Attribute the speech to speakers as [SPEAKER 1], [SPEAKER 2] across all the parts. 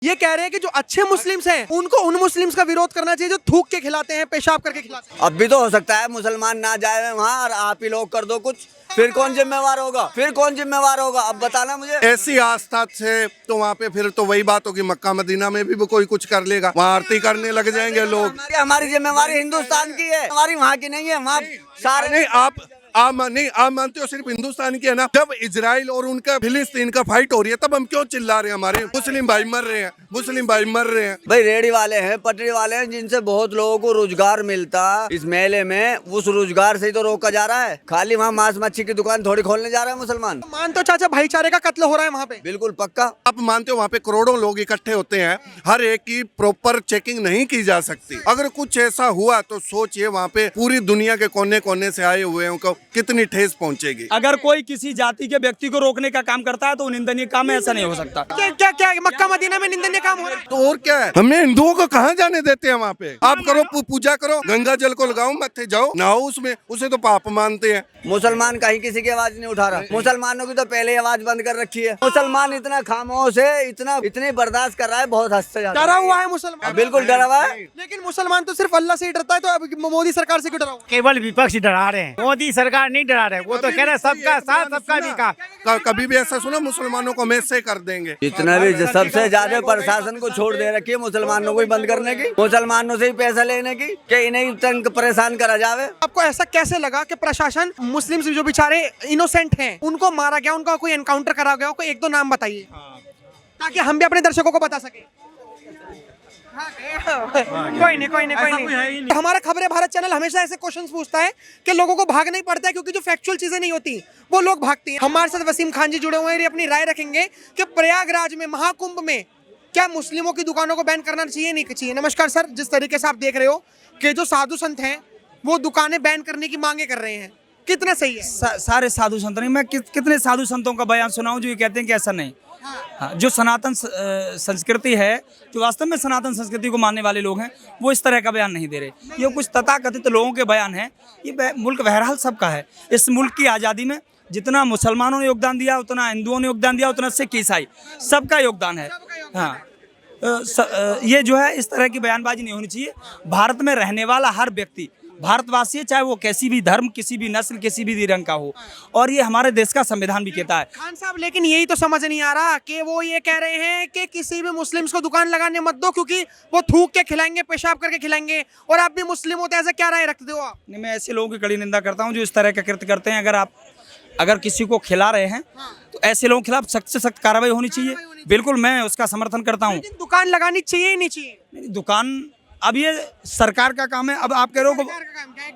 [SPEAKER 1] ये कह रहे हैं कि जो अच्छे मुस्लिम्स हैं उनको उन मुस्लिम्स का विरोध करना चाहिए जो थूक के खिलाते हैं, पेशाब करके खिलाते हैं।
[SPEAKER 2] अब भी तो हो सकता है मुसलमान ना जाए वहाँ और आप ही लोग कर दो कुछ, फिर कौन जिम्मेवार होगा? फिर कौन जिम्मेवार होगा? अब बताना मुझे।
[SPEAKER 3] ऐसी आस्था से तो वहाँ पे फिर तो वही बात होगी, मक्का मदीना में भी कोई कुछ कर लेगा, वहाँ आरती करने लग जाएंगे लोग।
[SPEAKER 2] हमारी जिम्मेवारी हिंदुस्तान की है, हमारी वहाँ की नहीं है। वहाँ सारे
[SPEAKER 3] नहीं, आप मानते हो सिर्फ हिंदुस्तान की है ना? जब इजराइल और उनका फिलिस्तीन का फाइट हो रही है तब हम क्यों चिल्ला रहे हैं? हमारे मुस्लिम भाई मर रहे हैं, मुस्लिम भाई मर रहे हैं।
[SPEAKER 2] भाई रेडी वाले हैं, पटरी वाले हैं, जिनसे बहुत लोगों को रोजगार मिलता इस मेले में, उस रोजगार से ही तो रोका जा रहा है। खाली वहाँ मांस मच्छी की दुकान थोड़ी खोलने जा रहे हैं मुसलमान।
[SPEAKER 1] मान तो चाचा भाईचारे का कत्ल हो रहा है वहाँ पे।
[SPEAKER 2] बिल्कुल पक्का।
[SPEAKER 3] आप मानते हो वहाँ पे करोड़ों लोग इकट्ठे होते हैं, हर एक की प्रॉपर चेकिंग नहीं की जा सकती। अगर कुछ ऐसा हुआ तो सोचिए वहाँ पे पूरी दुनिया के कोने कोने से आए हुए उनको कितनी ठेस पहुंचेगी।
[SPEAKER 4] अगर कोई किसी जाति के व्यक्ति को रोकने का काम करता है तो निंदनीय काम है, ऐसा नहीं हो सकता।
[SPEAKER 1] क्या क्या मक्का मदीना में निंदनीय काम हो रहा है?
[SPEAKER 3] तो और क्या है, हमें हिंदुओं को कहाँ जाने देते हैं? वहाँ पे आप करो पूजा करो, गंगा जल को लगाओ, मत्थे जाओ नहाओ उसमें, उसे तो पाप मानते हैं।
[SPEAKER 2] मुसलमान कहीं किसी की आवाज नहीं उठा रहा। मुसलमानों की तो पहले ही आवाज बंद कर रखी है। मुसलमान इतना खामोश है, इतनी बर्दाश्त कर रहा है, बहुत हद से ज्यादा
[SPEAKER 1] डरा हुआ है मुसलमान।
[SPEAKER 2] बिल्कुल डरा हुआ है।
[SPEAKER 1] लेकिन मुसलमान तो सिर्फ अल्लाह से ही डरता है, तो अब मोदी सरकार से क्यों डरा हुआ?
[SPEAKER 5] केवल विपक्ष डरा रहे हैं, मोदी सरकार नहीं डरा रहे। वो तो कह रहे सबका साथ सबका विकास।
[SPEAKER 3] कभी भी ऐसा सुना मुसलमानों को मैसे कर देंगे?
[SPEAKER 2] जितना भी सबसे ज्यादा प्रशासन को छोड़ दे रखी है मुसलमानों को ही बंद करने की, मुसलमानों से ही पैसा लेने की, कि इन्हें तंग परेशान करा जावे।
[SPEAKER 1] आपको ऐसा कैसे लगा कि प्रशासन मुस्लिम जो बेचारे इनोसेंट हैं उनको मारा गया, उनका कोई एनकाउंटर करा गया? कोई एक दो नाम बताइए ताकि हम भी अपने दर्शकों को बता सके। कोई नहीं। हमारा खबरें भारत चैनल हमेशा ऐसे क्वेश्चंस पूछता है कि लोगों को भागना ही पड़ता है, क्योंकि जो फैक्चुअल चीजें नहीं होती वो लोग भागती हैं। हमारे साथ वसीम खान जी जुड़े हुए हैं, ये अपनी राय रखेंगे कि प्रयागराज में महाकुंभ में क्या मुस्लिमों की दुकानों को बैन करना चाहिए नहीं चाहिए। नमस्कार सर, जिस तरीके से आप देख रहे हो कि जो साधु संत हैं वो दुकानें बैन करने की मांगे कर रहे हैं, कितना सही है?
[SPEAKER 4] सारे साधु संत नहीं, मैं कितने साधु संतों का बयान सुनाऊं जो ये कहते हैं कि ऐसा नहीं। हाँ, जो सनातन संस्कृति है, जो वास्तव में सनातन संस्कृति को मानने वाले लोग हैं, वो इस तरह का बयान नहीं दे रहे। ये कुछ तथाकथित लोगों के बयान हैं। ये मुल्क बहरहाल सबका है। इस मुल्क की आज़ादी में जितना मुसलमानों ने योगदान दिया, उतना हिंदुओं ने योगदान दिया, उतना सिख ईसाई सबका योगदान है। हाँ, ये जो है इस तरह की बयानबाजी नहीं होनी चाहिए। भारत में रहने वाला हर व्यक्ति भारतवासी है, चाहे वो किसी भी धर्म, किसी भी नस्ल, किसी भी रंग का हो, और ये हमारे देश का संविधान भी कहता है।
[SPEAKER 1] खान साहब, लेकिन यही तो समझ नहीं आ रहा कि वो ये कह रहे हैं कि किसी भी मुस्लिम्स को दुकान लगाने मत दो, क्योंकि वो थूक के खिलाएंगे, पेशाब करके खिलाएंगे, और आप भी मुस्लिम होते हैं, ऐसा क्या राय रखते हो आप?
[SPEAKER 4] नहीं, मैं ऐसे लोगों की कड़ी निंदा करता हूँ जो इस तरह का कृत्य करते हैं। अगर किसी को खिला रहे हैं तो ऐसे लोगों के खिलाफ सख्त से सख्त कार्रवाई होनी चाहिए। बिल्कुल, मैं उसका समर्थन करता हूँ।
[SPEAKER 1] लेकिन दुकान लगानी चाहिए ही नहीं चाहिए?
[SPEAKER 4] दुकान अब ये सरकार का काम है। अब आप कह रहे हो
[SPEAKER 1] एक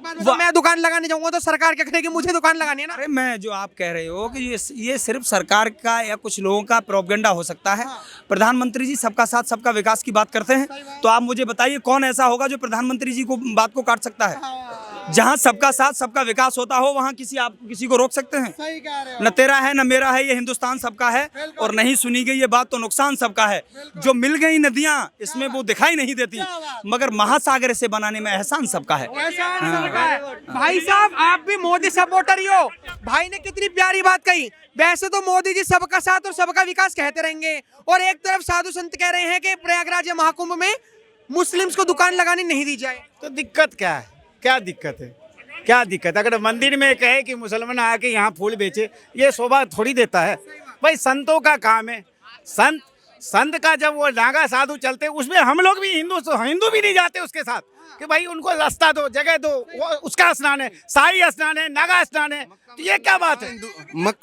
[SPEAKER 1] बार बताओ, मैं दुकान लगाने जाऊंगा तो सरकार क्या करेगी? मुझे दुकान लगानी है ना।
[SPEAKER 4] अरे मैं जो आप कह रहे हो कि ये सिर्फ सरकार का या कुछ लोगों का प्रोपेगेंडा हो सकता है। प्रधानमंत्री जी सबका साथ सबका विकास की बात करते हैं, तो आप मुझे बताइए कौन ऐसा होगा जो प्रधानमंत्री जी को बात को काट सकता है? जहाँ सबका साथ सबका विकास होता हो वहाँ किसी को रोक सकते हैं?
[SPEAKER 1] सही कह रहे हो।
[SPEAKER 4] न तेरा है न मेरा है, ये हिंदुस्तान सबका है, और नहीं सुनी गई ये बात तो नुकसान सबका है। जो मिल गई नदियाँ इसमें वो दिखाई नहीं देती, मगर महासागर से बनाने में एहसान सबका है।
[SPEAKER 1] भाई साहब, आप भी मोदी सपोर्टर ही हो। भाई ने कितनी प्यारी बात कही। वैसे तो मोदी जी सबका साथ और सबका विकास कहते रहेंगे, और एक तरफ साधु संत कह रहे हैं कि प्रयागराज महाकुंभ में मुस्लिम्स को दुकान लगाने नहीं दी जाए।
[SPEAKER 5] तो दिक्कत क्या है? क्या दिक्कत है? क्या दिक्कत? अगर मंदिर में कहे कि मुसलमान आके यहाँ फूल बेचे, ये शोभा थोड़ी देता है। भाई संतों का काम है। संत का जब वो नागा साधु चलते, उसमें हम लोग भी हिंदू भी नहीं जाते उसके साथ कि भाई उनको रास्ता दो, जगह दो। वो उसका स्नान है, शाही स्नान है, नागा स्नान है, तो ये क्या बात है?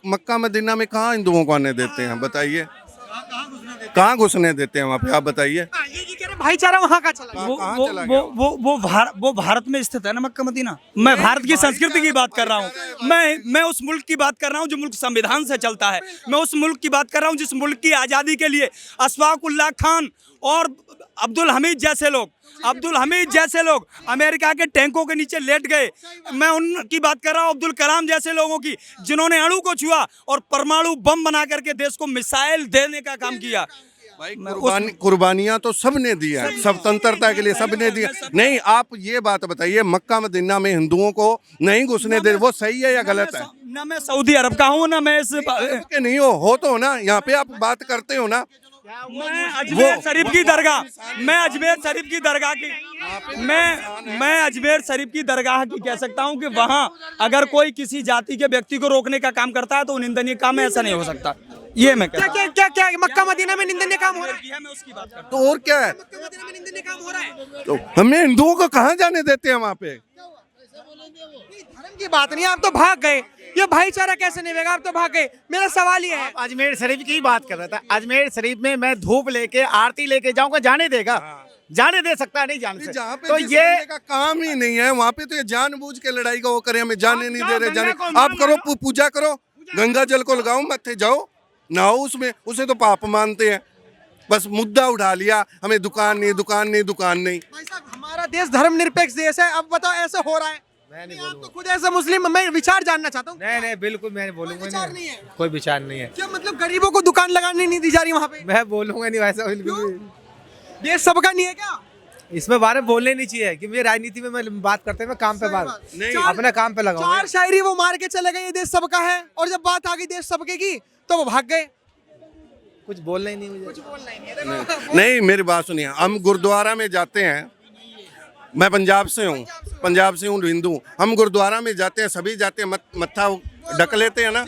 [SPEAKER 3] मक्का मदीना में कहाँ हिंदुओं को आने देते हैं? बताइए, कहाँ घुसने देते हैं वहाँ पे? आप बताइए।
[SPEAKER 1] ये कह रहे भाईचारा वहाँ का चला।
[SPEAKER 4] वो भारत में स्थित है ना मक्का मदीना। मैं भारत की संस्कृति की बात कर रहा हूँ। मैं उस मुल्क की बात कर रहा हूँ जो मुल्क संविधान से चलता है। मैं उस मुल्क की बात कर रहा हूँ जिस मुल्क की आज़ादी के लिए अशफाक उल्लाह खान और अब्दुल हमीद जैसे लोग अमेरिका के टैंकों के नीचे लेट गए। मैं उनकी बात कर रहा हूँ, अब्दुल कलाम जैसे लोगों की, जिन्होंने अणु को छुआ और परमाणु बम बना करके देश को मिसाइल देने का काम किया।
[SPEAKER 3] कुर्बानियां तो सबने दी है, स्वतंत्रता के लिए सबने दिया। नहीं, आप ये बात बताइए, मक्का मदीना में हिंदुओं को नहीं घुसने दे, वो सही है या गलत है?
[SPEAKER 4] ना मैं सऊदी अरब का हूँ, ना मैं इस
[SPEAKER 3] नहीं हो तो ना, यहाँ पे आप बात करते हो ना।
[SPEAKER 4] मैं अजमेर शरीफ की दरगाह मैं अजमेर शरीफ की दरगाह की मैं अजमेर शरीफ की दरगाह की कह सकता हूं कि वहां अगर कोई किसी जाति के व्यक्ति को रोकने का काम करता है तो निंदनीय काम है, ऐसा नहीं हो सकता। ये मैं
[SPEAKER 1] क्या क्या क्या क्या मक्का मदीना में निंदनीय काम हो रहा है?
[SPEAKER 4] मैं उसकी बात करता
[SPEAKER 3] तो और क्या है?
[SPEAKER 1] मक्का मदीना में निंदनीय काम हो रहा है?
[SPEAKER 3] तो हमें हिंदुओं को कहाँ जाने देते हैं वहाँ पे?
[SPEAKER 1] धर्म की बात नहीं, आप तो भाग गए। ये भाईचारा कैसे निभेगा? आप तो भाग गए। मेरा सवाल ये है,
[SPEAKER 5] अजमेर शरीफ की ही बात कर रहा था। अजमेर शरीफ में मैं धूप लेके आरती लेके जाऊंगा, जाने देगा? जाने दे सकता है? नहीं जाने
[SPEAKER 3] जहाँ
[SPEAKER 5] सकता।
[SPEAKER 3] पे
[SPEAKER 5] तो
[SPEAKER 3] जिस
[SPEAKER 5] ये
[SPEAKER 3] बंदे का काम ही नहीं है वहाँ पे तो ये जानबूझ के लड़ाई का वो करे, हमें जाने नहीं दे रहे।
[SPEAKER 5] गंगा
[SPEAKER 3] जाने
[SPEAKER 5] को
[SPEAKER 3] आप
[SPEAKER 5] मानो।
[SPEAKER 3] करो, पूजा करो, गंगा जल को लगाओ, मत्थे जाओ, नहाओ उसमें, उसे तो पाप मानते हैं। बस मुद्दा उठा लिया, हमें दुकान नहीं, दुकान नहीं, दुकान नहीं।
[SPEAKER 1] भाई साहब हमारा देश धर्मनिरपेक्ष देश है, अब बताओ ऐसे हो रहा है? आप तो खुद ऐसे मुस्लिम, मैं विचार जानना चाहता हूँ।
[SPEAKER 6] नहीं नहीं बिल्कुल मैं बोलूंगा
[SPEAKER 1] विचार
[SPEAKER 6] नहीं,
[SPEAKER 1] नहीं है
[SPEAKER 6] कोई विचार नहीं है।
[SPEAKER 1] क्या मतलब गरीबों को दुकान लगाने नहीं दी जा रही वहाँ पे?
[SPEAKER 6] मैं बोलूंगा नहीं वैसा बिल्कुल भी।
[SPEAKER 1] देश सबका नहीं है क्या?
[SPEAKER 6] इसमें बारे में बोलने नहीं चाहिए कि मुझे राजनीति में मैं बात करते हैं, मैं काम पे बात
[SPEAKER 1] नहीं।
[SPEAKER 6] अपने काम पे लगाऊंगा।
[SPEAKER 1] चार शायरी वो मार के चले गए, ये देश सबका है, और जब बात आ गई देश सबके की तो वो भाग गए।
[SPEAKER 6] कुछ बोलना ही नहीं मुझे।
[SPEAKER 3] नहीं, मेरी बात सुनिए, हम गुरुद्वारा में जाते हैं, मैं पंजाब से हूँ, हिंदू। हम गुरुद्वारा में जाते हैं, सभी जाते हैं, मत्था ढक लेते हैं ना।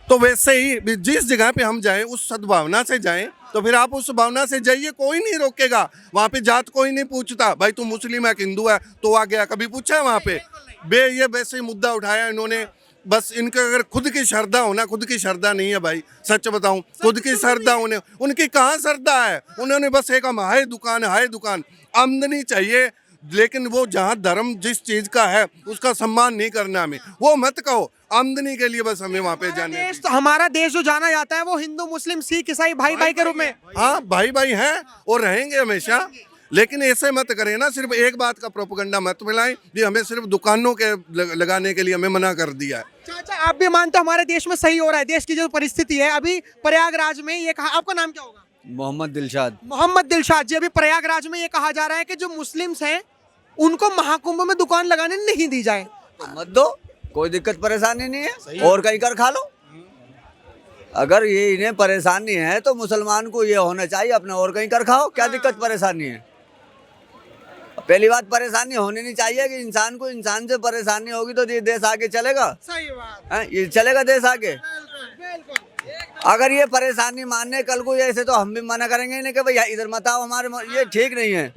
[SPEAKER 3] तो वैसे ही जिस जगह पे हम जाएं उस सद्भावना से जाएं, तो फिर आप उस भावना से जाइए, कोई नहीं रोकेगा। वहाँ पे जात कोई नहीं पूछता, भाई तू मुस्लिम है कि हिंदू है तो आ गया, कभी पूछा है वहाँ पे? ये वैसे ही मुद्दा उठाया इन्होंने। बस इनके अगर खुद की श्रद्धा हो ना, खुद की श्रद्धा नहीं है भाई, सच बताऊं, खुद की श्रद्धा उन्हें, उनकी कहाँ श्रद्धा है? उन्होंने बस एक हम हाय दुकान, आमदनी चाहिए, लेकिन वो जहाँ धर्म जिस चीज का है उसका सम्मान नहीं करना हमें, वो मत कहो। आमदनी के लिए बस हमें वहाँ पे जाने
[SPEAKER 1] देश तो हमारा देश जो जाना जाता है वो हिंदू मुस्लिम सिख ईसाई भाई भाई के रूप में।
[SPEAKER 3] हाँ, भाई हैं और रहेंगे हमेशा। लेकिन ऐसे मत करें ना, सिर्फ एक बात का प्रोपेगेंडा मत मिलाएं कि हमें सिर्फ दुकानों के लगाने के लिए हमें मना कर दिया है।
[SPEAKER 1] चाचा आप भी मानते हो हमारे देश में सही हो रहा है? देश की जो परिस्थिति है अभी प्रयागराज में, ये कहा, आपका नाम क्या होगा?
[SPEAKER 2] मोहम्मद दिलशाद।
[SPEAKER 1] मोहम्मद दिलशाद जी, अभी प्रयागराज में ये कहा जा रहा है कि जो मुस्लिम्स हैं उनको महाकुंभ में दुकान लगाने नहीं दी जाए।
[SPEAKER 2] तो मत दो, कोई दिक्कत परेशानी नहीं है, और कहीं कर खा लो। अगर ये इन्हें परेशानी है तो मुसलमान को ये होना चाहिए अपने और कहीं कर खाओ, क्या दिक्कत परेशानी है? पहली बात, परेशानी होनी नहीं चाहिए कि इंसान को इंसान से परेशानी होगी तो ये देश आगे चलेगा।
[SPEAKER 1] सही बात
[SPEAKER 2] है, ये चलेगा देश आगे।
[SPEAKER 1] बिल्कुल।
[SPEAKER 2] अगर ये परेशानी मानने कल को ऐसे तो हम भी मना करेंगे इन्हें कि भैया इधर मत आओ हमारे, ये ठीक नहीं है।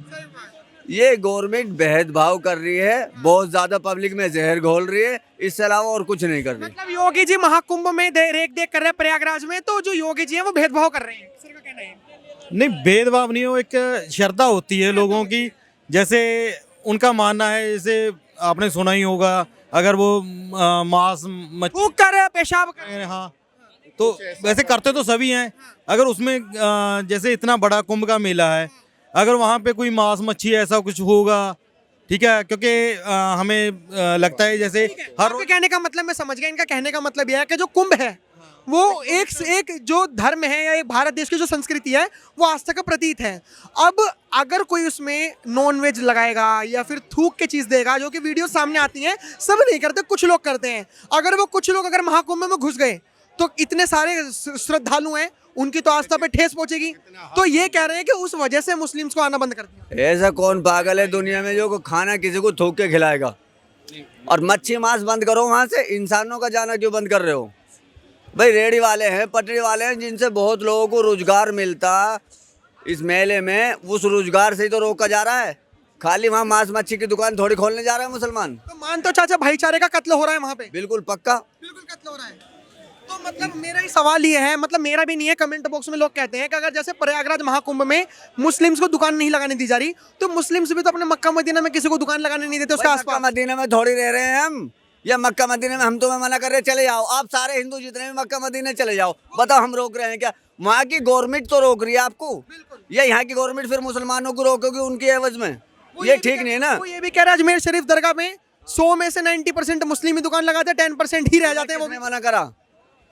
[SPEAKER 2] ये गवर्नमेंट भेदभाव कर रही है, बहुत ज्यादा पब्लिक में जहर घोल रही है, इससे अलावा और कुछ नहीं कर रही।
[SPEAKER 1] मतलब योगी जी महाकुंभ में रेख देख कर रहे हैं प्रयागराज में, तो जो योगी जी हैं वो भेदभाव कर रहे हैं, सर का कहना है।
[SPEAKER 7] नहीं, भेदभाव नहीं हो, एक श्रद्धा होती है लोगों की, जैसे उनका मानना है, जैसे आपने सुना ही होगा, अगर वो मांस मछली
[SPEAKER 1] थूक कर पेशाब कर,
[SPEAKER 7] हाँ, तो वैसे करते तो सभी हैं। अगर उसमें जैसे इतना बड़ा कुंभ का मेला है, अगर वहाँ पे कोई मांस मच्छी ऐसा कुछ होगा, ठीक है, क्योंकि हमें लगता है जैसे हर
[SPEAKER 1] आपके कहने का मतलब मैं समझ गया। इनका कहने का मतलब यह है कि जो कुंभ है वो एक से एक जो धर्म है या एक भारत देश की जो संस्कृति है वो आस्था का प्रतीक है। अब अगर कोई उसमें नॉन वेज लगाएगा या फिर थूक के चीज़ देगा, जो कि वीडियो सामने आती हैं, सब नहीं करते, कुछ लोग करते हैं। अगर वो कुछ लोग अगर महाकुंभ में घुस गए तो इतने सारे श्रद्धालु हैं, उनकी तो आस्था पे ठेस पहुंचेगी। तो ये कह रहे हैं कि उस वजह से मुस्लिम्स को आना बंद कर दिया।
[SPEAKER 2] ऐसा कौन पागल है दुनिया में जो खाना किसी को थूक के खिलाएगा? और मच्छी मांस बंद करो, वहां से इंसानों का जाना क्यों बंद कर रहे हो? भाई रेडी वाले हैं, पटरी वाले हैं, जिनसे बहुत लोगों को रोजगार मिलता इस मेले में, उस रोजगार से ही तो रोका जा रहा है। खाली वहाँ मांस मच्छी की दुकान थोड़ी खोलने जा रहा है मुसलमान।
[SPEAKER 1] तो मान तो चाचा भाईचारे का कत्ल हो रहा है वहाँ पे,
[SPEAKER 2] बिल्कुल पक्का।
[SPEAKER 1] बिल्कुल कत्ल हो रहा है। तो मतलब मेरा ही सवाल ये है, मतलब मेरा भी नहीं है, कमेंट बॉक्स में लोग कहते हैं कि अगर जैसे प्रयागराज महाकुंभ में मुस्लिम्स को दुकान नहीं लगाने दी जा रही, तो मुस्लिम्स भी तो अपने मक्का मदीना में किसी को दुकान लगाने नहीं देते उसके
[SPEAKER 2] मक्का
[SPEAKER 1] आसपास।
[SPEAKER 2] मदीना में थोड़ी रह रहे हैं हम, या मक्का मदीने में हम तुम्हें मना कर रहे हैं चले जाओ? आप सारे हिंदू जितने भी मक्का मदीने चले जाओ, बताओ हम रोक रहे हैं क्या? वहाँ की गवर्नमेंट तो रोक रही है आपको, या यहाँ की गवर्नमेंट फिर मुसलमानों को रोकोगी उनकी एवज में? ये ठीक नहीं है ना।
[SPEAKER 1] वो ये भी कह रहा है अजमेर शरीफ दरगाह में 100 में से 90% मुस्लिम ही दुकान लगाते हैं, 10% ही रह जाते हैं। वो
[SPEAKER 2] किसने मना करा?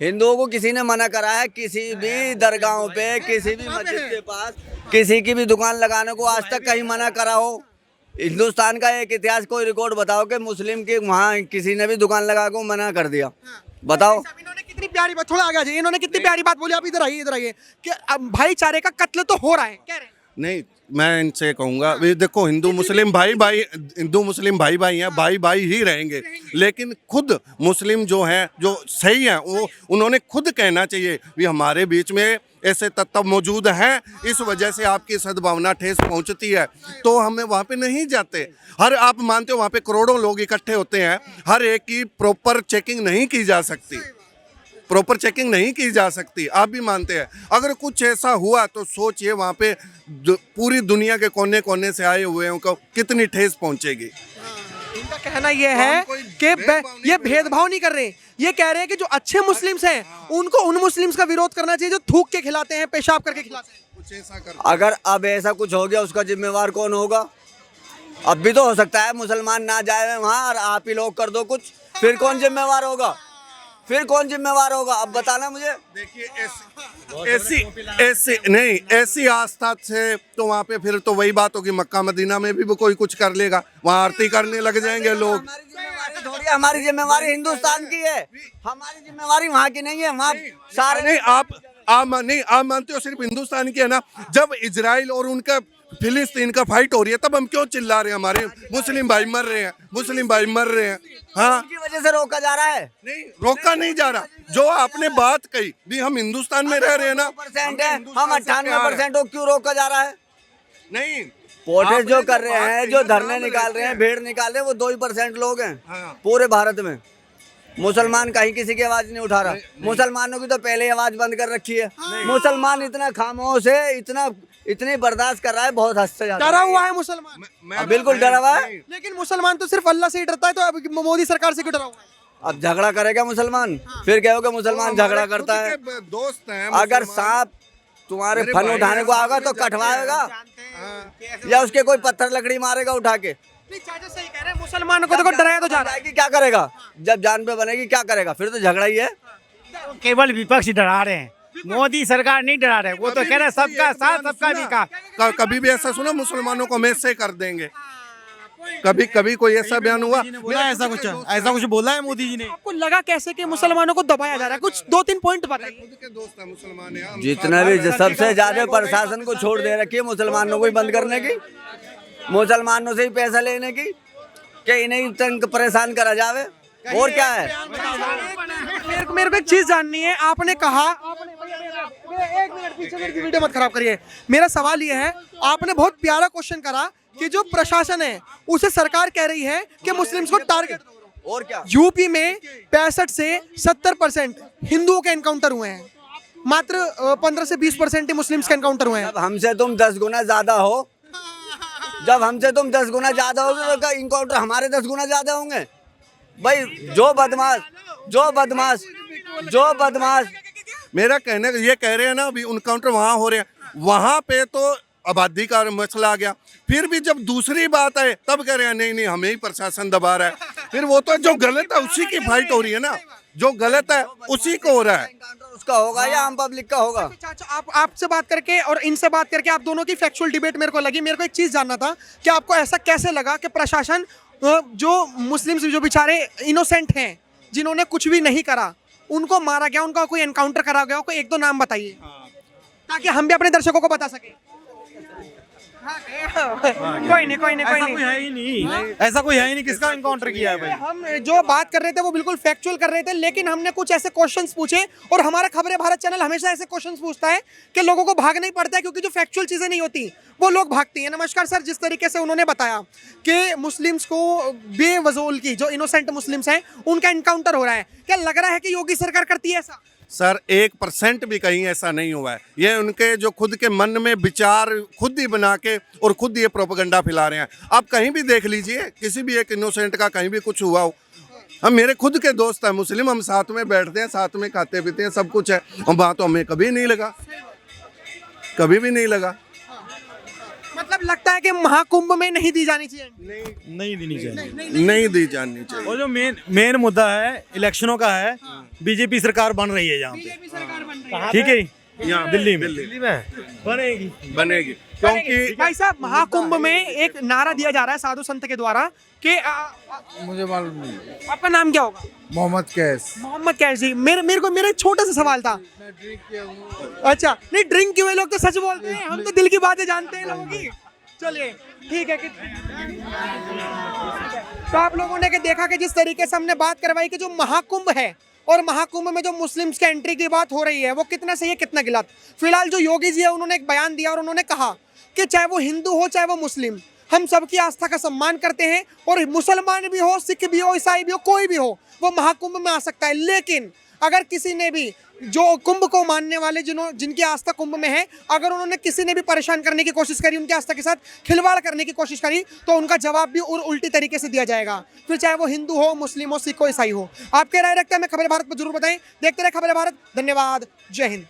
[SPEAKER 2] हिंदुओं को किसी ने मना करा है? किसी भी दरगाहों पे, किसी भी मस्जिद के पास किसी की भी दुकान लगाने को आज तक कहीं मना करा हो? हिंदुस्तान का एक इतिहास कोई रिकॉर्ड बताओ कि मुस्लिम के वहाँ किसी ने भी दुकान लगा को मना कर दिया? बताओ।
[SPEAKER 1] इन्होंने कितनी प्यारी बात, थोड़ा आगे आ जाइए, इन्होंने कितनी प्यारी बात बोली, आप इधर आइए कि अब भाईचारे का कत्ल तो हो रहा है, कह रहे हैं।
[SPEAKER 3] नहीं, मैं इनसे कहूँगा, ये देखो हिंदू मुस्लिम भाई भाई हैं, भाई भाई ही रहेंगे, लेकिन खुद मुस्लिम जो हैं, जो सही हैं, वो उन्होंने खुद कहना चाहिए भी हमारे बीच में ऐसे तत्व मौजूद हैं, इस वजह से आपकी सद्भावना ठेस पहुंचती है, तो हमें वहाँ पे नहीं जाते। आप मानते हो वहाँ पे करोड़ों लोग इकट्ठे होते हैं, हर एक की प्रॉपर चेकिंग नहीं की जा सकती, प्रॉपर चेकिंग नहीं की जा सकती, आप भी मानते हैं। अगर कुछ ऐसा हुआ तो सोचिए वहाँ पे पूरी दुनिया के कोने कोने से आए हुए हैं, कितनी ठेस पहुंचेगी।
[SPEAKER 1] इनका कहना ये है कि ये भेदभाव नहीं कर रहे, ये कह रहे हैं कि जो अच्छे मुस्लिम्स हैं उनको उन मुस्लिम्स का विरोध करना चाहिए जो थूक के खिलाते हैं, पेशाब करके खिलाते हैं।
[SPEAKER 3] कुछ ऐसा कर,
[SPEAKER 2] अगर अब ऐसा कुछ हो गया उसका जिम्मेवार कौन होगा? अब भी तो हो सकता है मुसलमान ना जाए वहाँ और आप ही लोग कर दो कुछ, फिर कौन जिम्मेवार होगा? फिर कौन जिम्मेवार होगा? अब बताना मुझे।
[SPEAKER 3] देखिए ऐसी आस्था से तो वहाँ पे फिर तो वही बात होगी, मक्का मदीना में भी कोई कुछ कर लेगा, वहाँ आरती करने लग जाएंगे लोग।
[SPEAKER 2] हमारी जिम्मेवारी थोड़ी है, हमारी जिम्मेवारी हिंदुस्तान की है, हमारी जिम्मेवारी वहाँ की नहीं है। वहाँ सारे
[SPEAKER 3] नहीं, आप मानते हो सिर्फ हिंदुस्तान की है ना? जब इजराइल और उनका फिलिस्तीन का फाइट हो रही है तब हम क्यों चिल्ला रहे हैं? हमारे मुस्लिम भाई मर रहे हैं, हाँ,
[SPEAKER 2] की वजह से रोका जा रहा है।
[SPEAKER 3] नहीं रोका नहीं जा रहा। जो आपने बात कही भी हम हिंदुस्तान में रह रहे हैं ना,
[SPEAKER 2] 98% है, हम 98% हो, क्यों रोका जा रहा है?
[SPEAKER 3] नहीं,
[SPEAKER 2] प्रोटेस्ट जो कर रहे हैं, जो धरने निकाल रहे हैं, भीड़ निकाल रहे हैं, वो 2% लोग हैं पूरे भारत में। मुसलमान कहीं किसी की आवाज नहीं उठा रहा। मुसलमानों की तो पहले ही आवाज बंद कर रखी है। मुसलमान इतना खामोश है, इतनी बर्दाश्त कर रहा है, बहुत हद से ज्यादा
[SPEAKER 1] डरा हुआ है मुसलमान,
[SPEAKER 2] बिल्कुल डरा हुआ है।
[SPEAKER 1] लेकिन मुसलमान तो सिर्फ अल्लाह से ही डरता है, तो अब मोदी सरकार से क्यों डरा हुआ है?
[SPEAKER 2] अब झगड़ा करेगा मुसलमान, फिर कहोगे मुसलमान झगड़ा करता है।
[SPEAKER 3] दोस्त हैं
[SPEAKER 2] अगर सांप तुम्हारे फल उठाने को आएगा तो कटवाएगा, या उसके कोई पत्थर लकड़ी मारेगा उठा के।
[SPEAKER 1] नहीं, चाचा सही कह रहे हैं, मुसलमानों को देखो डराया तो जा रहा है।
[SPEAKER 2] कि क्या करेगा जब जान पे बनेगी? क्या करेगा? फिर तो झगड़ा ही है।
[SPEAKER 5] केवल विपक्ष डरा रहे हैं, मोदी सरकार नहीं डरा रहे। वो तो कह रहे हैं सबका साथ सबका विकास।
[SPEAKER 3] कभी भी ऐसा सुना मुसलमानों को हम ऐसे कर देंगे? कभी कोई ऐसा बयान हुआ?
[SPEAKER 7] बोला ऐसा कुछ बोला है मोदी जी ने?
[SPEAKER 1] आपको लगा कैसे कि मुसलमानों को दबाया जा रहा है? कुछ 2-3 पॉइंट बताइए।
[SPEAKER 3] खुद के दोस्त हैं मुसलमान हैं, हम
[SPEAKER 2] जितना भी सबसे ज्यादा प्रशासन को छोड़ दे रखी है मुसलमानों को ही बंद करने की, मुसलमानों से ही पैसा लेने की, कि इन्हें तंग परेशान करा जावे, और क्या है?
[SPEAKER 1] मेरे को एक चीज जाननी है। आपने कहा, एक मिनट पीछे मेरी वीडियो मत खराब करिए। मेरा सवाल ये है, आपने बहुत प्यारा क्वेश्चन करा कि जो प्रशासन है उसे सरकार कह रही है कि मुस्लिम्स को टारगेट,
[SPEAKER 2] और क्या?
[SPEAKER 1] यूपी में 65 से 70% हिंदुओं के एनकाउंटर हुए हैं, मात्र 15 से 20% ही मुस्लिम्स के एनकाउंटर हुए हैं।
[SPEAKER 2] जब हमसे तुम 10 गुना ज्यादा हो, जब हमसे तुम 10 गुना ज्यादा होगे तो इनकाउंटर हमारे 10 गुना ज्यादा होंगे। भाई जो बदमाश
[SPEAKER 3] मेरा कहने का ये कह रहे हैं ना, अभी उनकाउंटर वहाँ हो रहे हैं, वहाँ पे तो आबादी का मसला आ गया। फिर भी जब दूसरी बात है तब कह रहे हैं नहीं हमें ही प्रशासन दबा रहा है। फिर वो तो जो गलत है उसी की फाइट हो रही है ना, जो गलत है उसी को हो रहा है।
[SPEAKER 2] उसका होगा या आम पब्लिक का होगा?
[SPEAKER 1] चाचा, आपसे बात करके और इनसे बात करके आप दोनों की फैक्चुअल डिबेट मेरे को लगी। मेरे को एक चीज जानना था कि आपको ऐसा कैसे लगा कि प्रशासन, जो मुस्लिम्स जो बेचारे इनोसेंट हैं, जिन्होंने कुछ भी नहीं करा, उनको मारा गया, उनका कोई एनकाउंटर करा गया, कोई 1-2 नाम बताइए ताकि हम भी अपने दर्शकों को बता सके। कोई नहीं
[SPEAKER 7] ऐसा कोई है ही नहीं किसका एनकाउंटर किया है भाई?
[SPEAKER 1] हम जो बात कर रहे थे वो बिल्कुल फैक्चुअल कर रहे थे, लेकिन हमने कुछ ऐसे क्वेश्चंस पूछे, और हमारा खबरें भारत चैनल हमेशा ऐसे क्वेश्चंस पूछता है कि लोगों को भाग नहीं पड़ता है, क्योंकि जो फैक्चुअल चीजें नहीं होती वो लोग भागती हैं। नमस्कार सर, जिस तरीके से उन्होंने बताया कि मुस्लिम्स को बेवजूल की, जो इनोसेंट मुस्लिम्स हैं, उनका एनकाउंटर हो रहा है, क्या लग रहा है कि योगी सरकार करती है ऐसा?
[SPEAKER 3] सर 1% भी कहीं ऐसा नहीं हुआ है। ये उनके जो खुद के मन में विचार खुद ही बना के और खुद ये प्रोपेगेंडा फैला रहे हैं। आप कहीं भी देख लीजिए, किसी भी एक इनोसेंट का कहीं भी कुछ हुआ हो, हम मेरे खुद के दोस्त हैं मुस्लिम, हम साथ में बैठते हैं, साथ में खाते पीते हैं, सब कुछ है, और वहाँ तो हमें कभी नहीं लगा, कभी भी नहीं लगा।
[SPEAKER 1] मतलब लगता है कि महाकुंभ में नहीं दी जानी चाहिए,
[SPEAKER 7] नहीं देनी चाहिए,
[SPEAKER 3] नहीं दी जानी चाहिए।
[SPEAKER 7] और जो मेन मुद्दा है इलेक्शनों का है, बीजेपी सरकार बन रही है यहाँ पे, ठीक है, यहाँ दिल्ली में
[SPEAKER 3] दिल्ली में
[SPEAKER 7] बनेगी।
[SPEAKER 3] क्योंकि
[SPEAKER 1] भाई साहब महाकुंभ में एक नारा दिया जा रहा है साधु संत के द्वारा कि
[SPEAKER 8] मुझे मालूम नहीं।
[SPEAKER 1] आपका नाम क्या होगा?
[SPEAKER 8] मोहम्मद कैस।
[SPEAKER 1] मोहम्मद कैस जी। मेरा एक छोटा सा सवाल था। अच्छा, नहीं ड्रिंक क्यों? लोग तो सच बोलते हैं, हम तो दिल की बातें जानते हैं लोगों की। चलिए ठीक है कि तो आप लोगों ने देखा कि जिस तरीके से हमने बात करवाई कि जो महाकुंभ है और महाकुंभ में जो मुस्लिम्स के एंट्री की बात हो रही है वो कितना सही है कितना गलत। फिलहाल जो योगी जी है उन्होंने एक बयान दिया और उन्होंने कहा कि चाहे वो हिंदू हो चाहे वो मुस्लिम, हम सबकी आस्था का सम्मान करते हैं और मुसलमान भी हो, सिख भी हो, ईसाई भी हो, कोई भी हो वो महाकुंभ में आ सकता है। लेकिन अगर किसी ने भी जो कुंभ को मानने वाले जिनकी आस्था कुंभ में है, अगर उन्होंने किसी ने भी परेशान करने की कोशिश करी, उनकी आस्था के साथ खिलवाड़ करने की कोशिश करी, तो उनका जवाब भी उल्टी तरीके से दिया जाएगा। फिर चाहे वो हिंदू हो, मुस्लिम हो, सिख हो, ईसाई हो। आपके राय रखते हैं हमें खबर भारत पर जरूर बताएं। देखते रहे खबर भारत। धन्यवाद। जय हिंद।